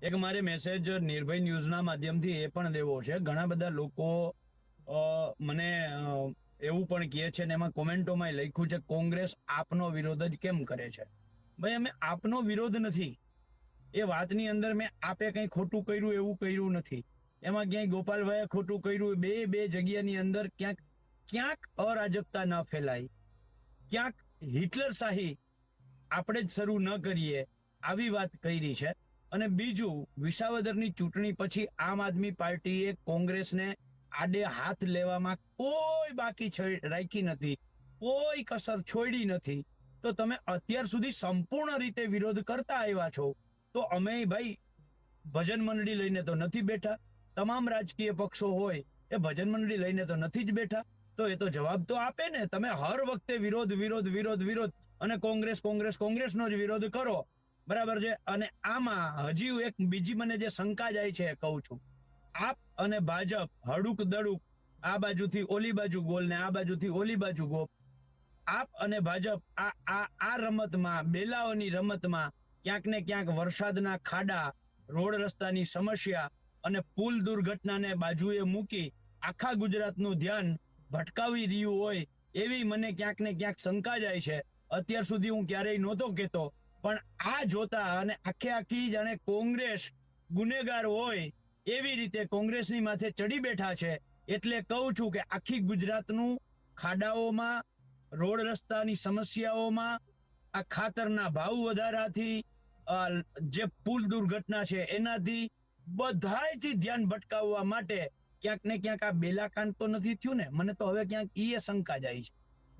એક મારે મેસેજ નિર્ભય ન્યૂઝના માધ્યમથી એ પણ દેવો છે. ઘણા બધા લોકો મને એવું પણ કહે છે ને એમાં કોમેન્ટોમાં લખ્યું છે કોંગ્રેસ આપનો વિરોધ જ કેમ કરે છે. ભાઈ, અમે આપનો વિરોધ નથી. એ વાતની અંદર મેં આપે કંઈ ખોટું કર્યું એવું કર્યું નથી. એમાં ક્યાંય ગોપાલભાઈએ ખોટું કર્યું, બે જગ્યાની અંદર ક્યાંક ક્યાંક અરાજકતા ન ફેલાય, ક્યાંક હિટલર શાહી આપણે જ શરૂ ન કરીએ આવી વાત કરી છે. અને બીજું, વિસાવદરની ચૂંટણી પછી આમ આદમી પાર્ટીએ કોંગ્રેસને આડે હાથ લેવામાં કોઈ બાકી રાખી નથી, કોઈ કસર છોડી નથી. તો તમે અત્યાર સુધી સંપૂર્ણ રીતે વિરોધ કરતા આવ્યા છો, તો અમે ભાઈ ભજન મંડળી લઈને તો નથી બેઠા. તમામ રાજકીય પક્ષો હોય એ ભજન મંડળી લઈને તો નથી જ બેઠા. તો એ તો જવાબ તો આપે ને. તમે હર વખતે વિરોધ વિરોધ વિરોધ વિરોધ અને કોંગ્રેસ કોંગ્રેસ કોંગ્રેસનો જ વિરોધ કરો, બરાબર છે. અને આમાં હજી એક બીજી મને જે શંકા જાય છે કહું છું, આપ અને ભાજપ હડુક દડુક, આ બાજુથી ઓલી બાજુ ગોલ ને આ બાજુથી ઓલી બાજુ ગોપ. આપ અને ભાજપ આ રમતમાં, બેલાઓની રમતમાં ક્યાંક ને ક્યાંક વરસાદના ખાડા, રોડ રસ્તાની સમસ્યા અને પુલ દુર્ઘટનાને બાજુએ મૂકી આખા ગુજરાતનું ધ્યાન ભટકાવી રહ્યું હોય એવી મને ક્યાંક ને ક્યાંક શંકા જાય છે. અત્યાર સુધી હું ક્યારેય નહોતો કહેતો, પણ આ જોતા અને આખી જાણે કોંગ્રેસ ગુનેગાર હોય એવી રીતે કોંગ્રેસની માથે ચડી બેઠા છે. એટલે કહું છું કે આખી ગુજરાતનું ખાડાઓમાં, રોડ રસ્તાની સમસ્યાઓમાં, આ ખાતરના ભાવ વધારાથી, જે પુલ દુર્ઘટના છે એનાથી બધાયથી ધ્યાન ભટકાવવા માટે ક્યાંક ને ક્યાંક આ બેલાકાંડ તો નથી થયું ને. મને તો હવે ક્યાંક એ શંકા જાય છે.